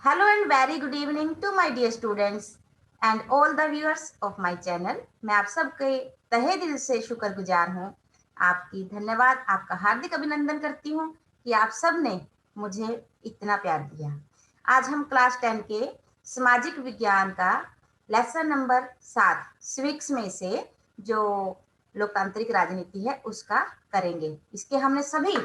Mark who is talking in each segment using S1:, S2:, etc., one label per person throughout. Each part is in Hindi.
S1: Hello and very good evening to my dear students and all the viewers of my channel. मैं आप सबके तहे दिल से शुक्रगुजार हूँ। आपकी धन्यवाद, आपका हार्दिक अभिनंदन करती हूँ कि आप सब ने मुझे इतना प्यार दिया। आज हम क्लास 10 के सामाजिक विज्ञान का लेसन नंबर 7 स्विक्स में से जो लोकतांत्रिक राजनीति है उसका करेंगे। इसके हमने सभी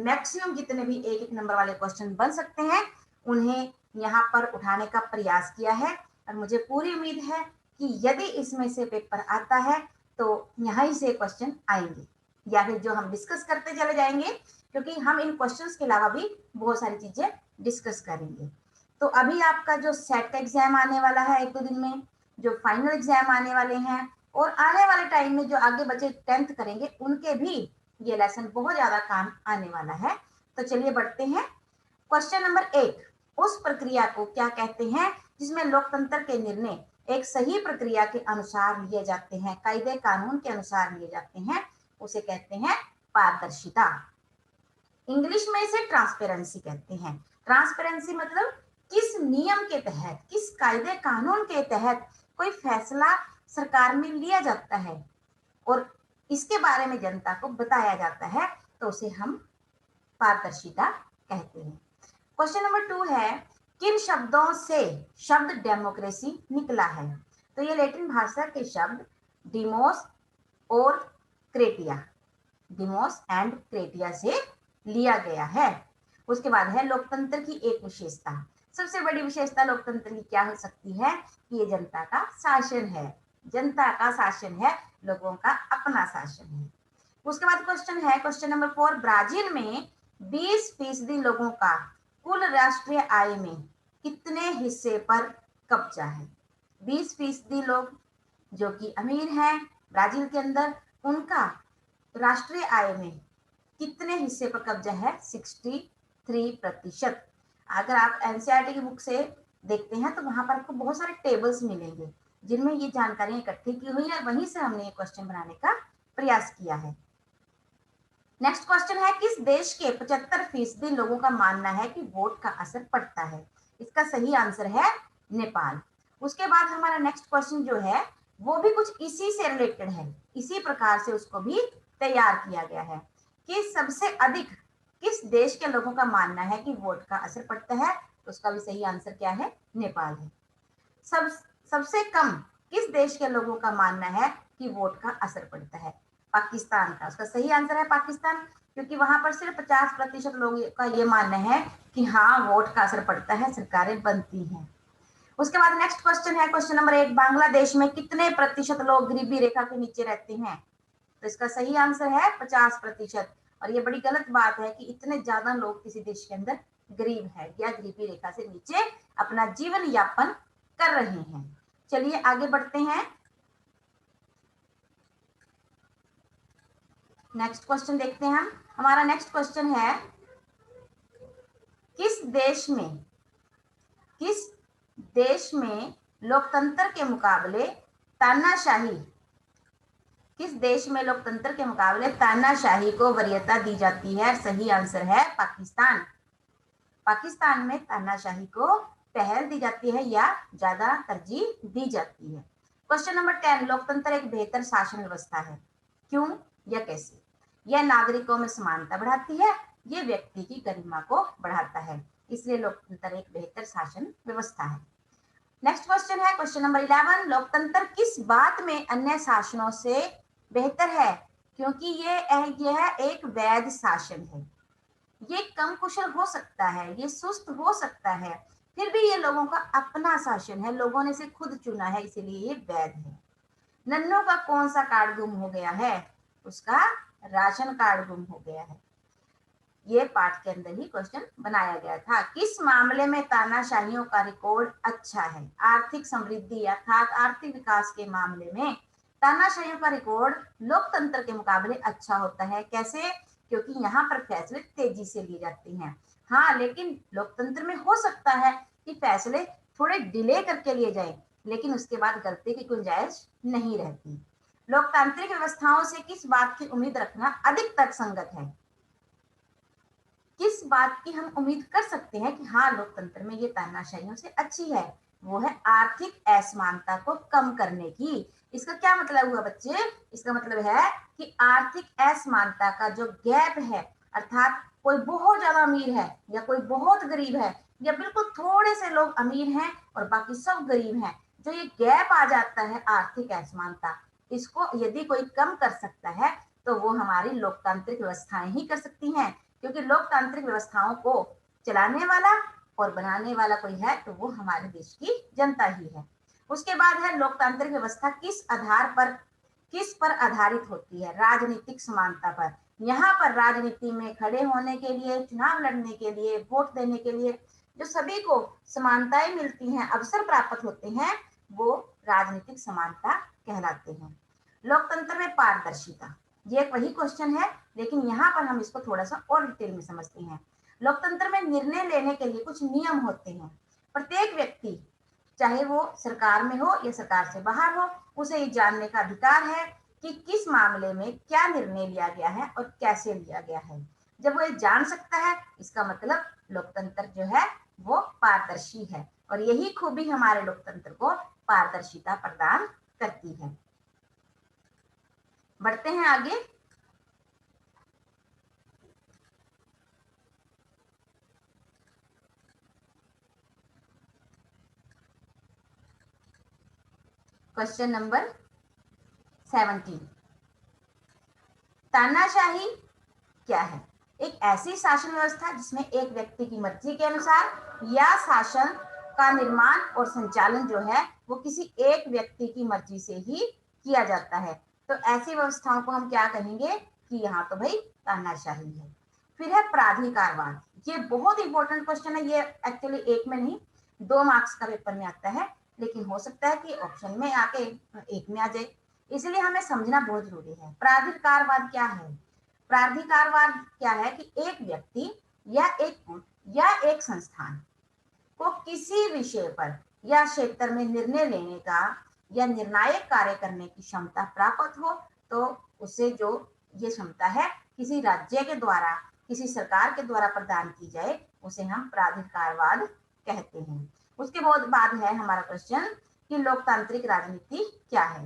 S1: मैक्सिमम जितने भी एक एक नंबर वाले क्वेश्चन बन सकते हैं उन्हें यहाँ पर उठाने का प्रयास किया है और मुझे पूरी उम्मीद है कि यदि इसमें से पेपर आता है तो यहाँ से क्वेश्चन आएंगे या फिर जो हम डिस्कस करते चले जाएंगे, क्योंकि हम इन क्वेश्चंस के अलावा भी बहुत सारी चीजें डिस्कस करेंगे। तो अभी आपका जो सेट का एग्जाम आने वाला है 1-2 दिन में, जो फाइनल एग्जाम आने वाले हैं और आने वाले टाइम में जो आगे बच्चे 10th करेंगे उनके भी ये लेसन बहुत ज्यादा काम आने वाला है। तो चलिए बढ़ते हैं। क्वेश्चन नंबर 1, उस प्रक्रिया को क्या कहते हैं जिसमें लोकतंत्र के निर्णय एक सही प्रक्रिया के अनुसार लिए जाते हैं, कायदे कानून के अनुसार लिए जाते हैं, उसे कहते हैं पारदर्शिता। इंग्लिश में इसे ट्रांसपेरेंसी कहते हैं। ट्रांसपेरेंसी मतलब किस नियम के तहत, किस कायदे कानून के तहत कोई फैसला सरकार में लिया जाता है और इसके बारे में जनता को बताया जाता है, तो उसे हम पारदर्शिता कहते हैं। क्वेश्चन नंबर 2 है, किन शब्दों से शब्द डेमोक्रेसी निकला है? तो ये लैटिन भाषा के शब्द डिमोस और क्रेटिया, डिमोस एंड क्रेटिया से लिया गया है। उसके बाद है लोकतंत्र की एक विशेषता। सबसे बड़ी विशेषता लोकतंत्र की क्या हो सकती है कि ये जनता का शासन है, जनता का शासन है, लोगों का अपना शासन है। उसके बाद क्वेश्चन है क्वेश्चन नंबर 4, ब्राजील में 20% लोगों का कुल राष्ट्रीय आय में कितने हिस्से पर कब्जा है? 20% लोग जो कि अमीर हैं ब्राजील के अंदर, उनका राष्ट्रीय आय में कितने हिस्से पर कब्जा है? 63%। अगर आप एनसीईआरटी की बुक से देखते हैं तो वहां पर आपको बहुत सारे टेबल्स मिलेंगे जिनमें ये जानकारी इकट्ठी की हुई है और वहीं से हमने ये क्वेश्चन बनाने का प्रयास किया है। नेक्स्ट क्वेश्चन है, किस देश के 75% लोगों का मानना है कि वोट का असर पड़ता है? इसका सही आंसर है नेपाल। उसके बाद हमारा नेक्स्ट क्वेश्चन जो है वो भी कुछ इसी से रिलेटेड है, इसी प्रकार से उसको भी तैयार किया गया है कि सबसे अधिक किस देश के लोगों का मानना है कि वोट का असर पड़ता है? उसका भी सही आंसर क्या है? नेपाल है। सबसे कम किस देश के लोगों का मानना है कि वोट का असर पड़ता है? पाकिस्तान का। उसका सही आंसर है पाकिस्तान, क्योंकि वहां पर सिर्फ 50% लोगों का ये मानना है कि हाँ वोट का असर पड़ता है, सरकारें बनती हैं। उसके बाद नेक्स्ट क्वेश्चन है क्वेश्चन नंबर 1, बांग्लादेश में कितने प्रतिशत लोग गरीबी रेखा के नीचे रहते हैं? तो इसका सही आंसर है 50%। और ये बड़ी गलत बात है कि इतने ज्यादा लोग किसी देश के अंदर गरीब है या गरीबी रेखा से नीचे अपना जीवन यापन कर रहे हैं। चलिए आगे बढ़ते हैं। नेक्स्ट क्वेश्चन देखते हैं हम। हमारा नेक्स्ट क्वेश्चन है, किस देश में लोकतंत्र के मुकाबले तानाशाही, किस देश में लोकतंत्र के मुकाबले तानाशाही को वरीयता दी जाती है? सही आंसर है पाकिस्तान। पाकिस्तान में तानाशाही को पहल दी जाती है या ज्यादा तरजीह दी जाती है। क्वेश्चन नंबर 10, लोकतंत्र एक बेहतर शासन व्यवस्था है, क्यों या कैसे? यह नागरिकों में समानता बढ़ाती है, ये व्यक्ति की गरिमा को बढ़ाता है, इसलिए लोकतंत्र एक बेहतर शासन व्यवस्था है। नेक्स्ट क्वेश्चन है क्वेश्चन नंबर 11, लोकतंत्र किस बात में अन्य शासनों से बेहतर है? क्योंकि यह एक वैध शासन है, ये कम कुशल हो सकता है, ये सुस्त हो सकता है, फिर भी ये लोगों का अपना शासन है, लोगों ने इसे खुद चुना है, इसीलिए ये वैध है। नन्नों का कौन सा कार्ड गुम हो गया है? उसका राशन कार्ड गुम हो गया है। ये पाठ के अंदर ही क्वेश्चन बनाया गया था। किस मामले में तानाशाहियों का रिकॉर्ड अच्छा है? आर्थिक समृद्धि अर्थात आर्थिक विकास के मामले में तानाशाहियों का रिकॉर्ड लोकतंत्र के मुकाबले अच्छा होता है। कैसे? क्योंकि यहाँ पर फैसले तेजी से लिए जाते हैं। हाँ, लेकिन लोकतंत्र में हो सकता है कि फैसले थोड़े डिले करके लिए जाए, लेकिन उसके बाद गलती की गुंजाइश नहीं रहती। लोकतांत्रिक व्यवस्थाओं से किस बात की उम्मीद रखना अधिक तर्कसंगत है? किस बात की हम उम्मीद कर सकते हैं कि हाँ लोकतंत्र में ये तानाशाहियों से अच्छी है, वो है आर्थिक असमानता को कम करने की। इसका क्या मतलब हुआ बच्चे? इसका मतलब है कि आर्थिक असमानता का जो गैप है, अर्थात कोई बहुत ज्यादा अमीर है या कोई बहुत गरीब है, या बिल्कुल थोड़े से लोग अमीर हैं और बाकी सब गरीब हैं, जो ये गैप आ जाता है आर्थिक असमानता, इसको यदि कोई कम कर सकता है तो वो हमारी लोकतांत्रिक व्यवस्थाएं ही कर सकती हैं, क्योंकि लोकतांत्रिक व्यवस्थाओं को चलाने वाला और बनाने वाला कोई है तो वो हमारे देश की जनता ही है। उसके बाद है लोकतांत्रिक व्यवस्था किस पर आधारित होती है? राजनीतिक समानता पर। यहाँ पर राजनीति में खड़े होने के लिए, चुनाव लड़ने के लिए, वोट देने के लिए जो सभी को समानताएं मिलती हैं, अवसर प्राप्त होते हैं, वो राजनीतिक समानता कहलाते हैं। लोकतंत्र में पारदर्शिता, ये एक वही क्वेश्चन है, लेकिन यहाँ पर हम इसको थोड़ा सा और डिटेल में समझते हैं। लोकतंत्र में निर्णय लेने के लिए कुछ नियम होते हैं। प्रत्येक व्यक्ति, चाहे वो सरकार में हो या सरकार से बाहर हो, उसे ये जानने का अधिकार है कि किस मामले में क्या निर्णय लिया गया है और कैसे लिया गया है। जब वो ये जान सकता है, इसका मतलब लोकतंत्र जो है वो पारदर्शी है, और यही खूबी हमारे लोकतंत्र को पारदर्शिता प्रदान करती है। बढ़ते हैं आगे। क्वेश्चन नंबर 17, तानाशाही क्या है? एक ऐसी शासन व्यवस्था जिसमें एक व्यक्ति की मर्जी के अनुसार या शासन का निर्माण और संचालन जो है वो किसी एक व्यक्ति की मर्जी से ही किया जाता है। तो ऐसी व्यवस्थाओं को हम क्या कहेंगे कि यहाँ तो भाई तानाशाही है। फिर है प्राधिकारवाद। ये बहुत इंपॉर्टेंट क्वेश्चन है, ये एक्चुअली एक में नहीं 2 मार्क्स का पेपर में आता है, लेकिन हो सकता है कि ऑप्शन में आके एक में आ जाए, इसलिए हमें समझना बहुत जरूरी है। प्राधिकारवाद क्या है? प्राधिकारवाद क्या है कि एक व्यक्ति या एक गुट या एक संस्थान को किसी विषय पर या क्षेत्र में निर्णय लेने का या निर्णायक कार्य करने की क्षमता प्राप्त हो, तो उसे जो ये क्षमता है किसी राज्य के द्वारा, किसी सरकार के द्वारा प्रदान की जाए, उसे हम प्राधिकारवाद कहते हैं। उसके बाद है हमारा क्वेश्चन कि लोकतांत्रिक राजनीति क्या है?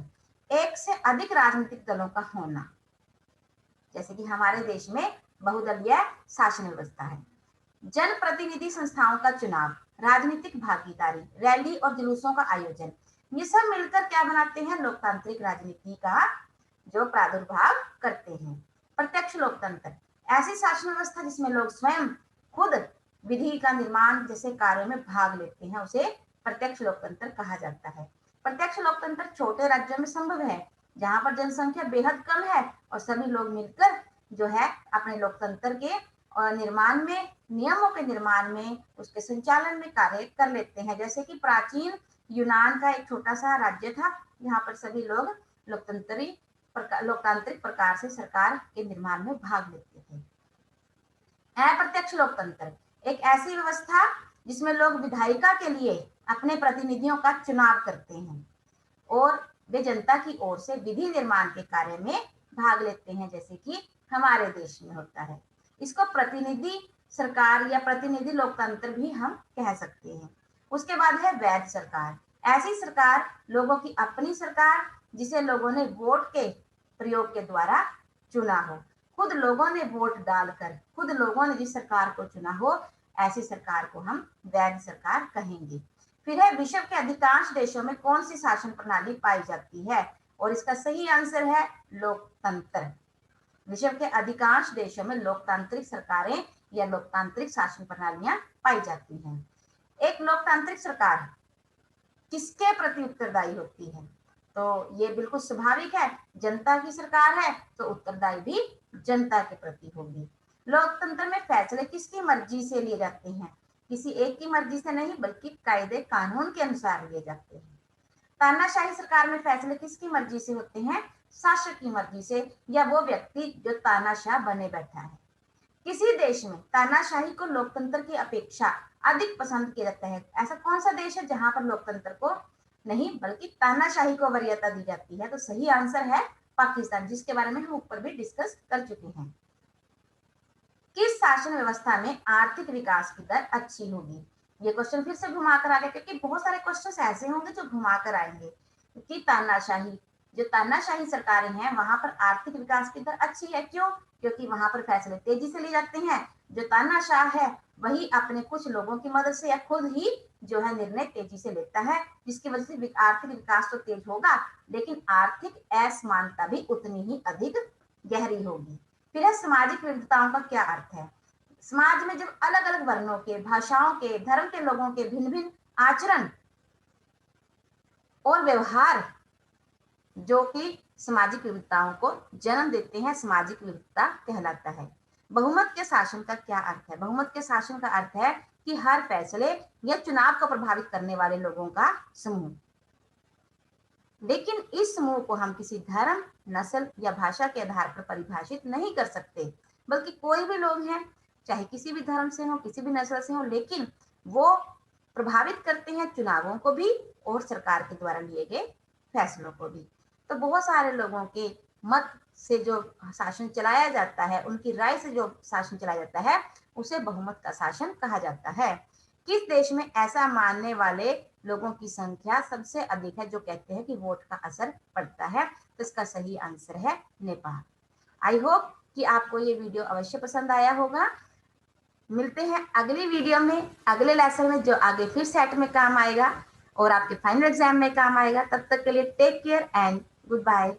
S1: एक से अधिक राजनीतिक दलों का होना, जैसे कि हमारे देश में बहुदलीय शासन व्यवस्था है। जनप्रतिनिधि संस्थाओं का चुनाव, राजनीतिक भागीदारी, रैली और जुलूसों का आयोजन, ये सब मिलकर क्या बनाते हैं? लोकतांत्रिक राजनीति का जो प्रादुर्भाव करते हैं। प्रत्यक्ष लोकतंत्र, ऐसी शासन व्यवस्था जिसमें लोग स्वयं खुद विधि का निर्माण जैसे कार्यों में भाग लेते हैं, उसे प्रत्यक्ष लोकतंत्र कहा जाता है। प्रत्यक्ष लोकतंत्र छोटे राज्यों में संभव है, जहां पर जनसंख्या बेहद कम है और सभी लोग मिलकर जो है अपने लोकतंत्र के निर्माण में, नियमों के निर्माण में, उसके संचालन में कार्य कर लेते हैं। जैसे कि प्राचीन यूनान का एक छोटा सा राज्य था, यहाँ पर सभी लोग लोकतांत्रिक प्रकार से सरकार के निर्माण में भाग लेते थे। अप्रत्यक्ष लोकतंत्र, एक ऐसी व्यवस्था जिसमें लोग विधायिका के लिए अपने प्रतिनिधियों का चुनाव करते हैं और वे जनता की ओर से विधि निर्माण के कार्य में भाग लेते हैं, जैसे कि हमारे देश में होता है। इसको प्रतिनिधि सरकार या प्रतिनिधि लोकतंत्र भी हम कह सकते हैं। उसके बाद है वैध सरकार, ऐसी सरकार लोगों की अपनी सरकार जिसे लोगों ने वोट के प्रयोग के द्वारा चुना हो, खुद लोगों ने वोट डालकर खुद लोगों ने जिस सरकार को चुना हो, ऐसी सरकार को हम वैध सरकार कहेंगे। फिर है विश्व के अधिकांश देशों में कौन सी शासन प्रणाली पाई जाती है? और इसका सही आंसर है लोकतंत्र। विश्व के अधिकांश देशों में लोकतांत्रिक सरकारें या लोकतांत्रिक शासन प्रणालियां पाई जाती हैं। एक लोकतांत्रिक सरकार किसके प्रति उत्तरदायी होती है? तो ये बिल्कुल स्वाभाविक है, जनता की सरकार है तो उत्तरदायी भी जनता के प्रति होगी। लोकतंत्र में फैसले किसकी मर्जी से लिए जाते हैं? किसी एक की मर्जी से नहीं, बल्कि कायदे कानून के अनुसार लिए जाते हैं। तानाशाही सरकार में फैसले किसकी मर्जी से होते हैं? शासक की मर्जी से, या वो व्यक्ति जो तानाशाह बने बैठा है। किसी देश में तानाशाही को लोकतंत्र की अपेक्षा अधिक पसंद किया जाता है। ऐसा कौन सा देश है जहां पर लोकतंत्र को नहीं बल्कि तानाशाही को वरीयता दी जाती है? तो सही आंसर है पाकिस्तान, जिसके बारे में हम ऊपर भी डिस्कस कर चुके हैं। किस शासन व्यवस्था में आर्थिक विकास की दर अच्छी होगी? ये क्वेश्चन फिर से घुमा कर आ गया, क्योंकि बहुत सारे क्वेश्चन ऐसे होंगे जो घुमा कर आएंगे कि तानाशाही, जो तानाशाही सरकारें हैं वहां पर आर्थिक विकास की दर अच्छी है। क्यों? क्योंकि वहां पर फैसले तेजी से लिए जाते हैं। जो तानाशाह है वही अपने कुछ लोगों की मदद से या खुद ही जो है निर्णय तेजी से लेता है, जिसकी वजह से आर्थिक विकास तो तेज होगा, लेकिन आर्थिक असमानता भी उतनी ही अधिक गहरी होगी। फिर है सामाजिक विविधताओं का क्या अर्थ है? समाज में जब अलग अलग वर्णों के, भाषाओं के, धर्म के लोगों के भिन्न भिन्न आचरण और व्यवहार जो कि सामाजिक विविधताओं को जन्म देते हैं, सामाजिक विविधता कहलाता है। बहुमत के शासन का क्या अर्थ है? बहुमत के शासन का अर्थ है कि हर फैसले या चुनाव को प्रभावित करने वाले लोगों का समूह। लेकिन इस समूह को हम किसी धर्म, नस्ल या भाषा के आधार पर परिभाषित नहीं कर सकते, बल्कि कोई भी लोग हैं, चाहे किसी भी धर्म से हो, किसी भी नस्ल से हो, लेकिन वो प्रभावित करते हैं चुनावों को भी और सरकार के द्वारा लिए गए फैसलों को भी। तो बहुत सारे लोगों के मत से जो शासन चलाया जाता है, उनकी राय से जो शासन चलाया जाता है, उसे बहुमत का शासन कहा जाता है। किस देश में ऐसा मानने वाले लोगों की संख्या सबसे अधिक है जो कहते हैं कि वोट का असर पड़ता है? तो इसका सही आंसर है नेपाल। आई होप कि आपको ये वीडियो अवश्य पसंद आया होगा। मिलते हैं अगली वीडियो में, अगले लेसन में, जो आगे फिर सेट में काम आएगा और आपके फाइनल एग्जाम में काम आएगा। तब तक के लिए take care and good bye.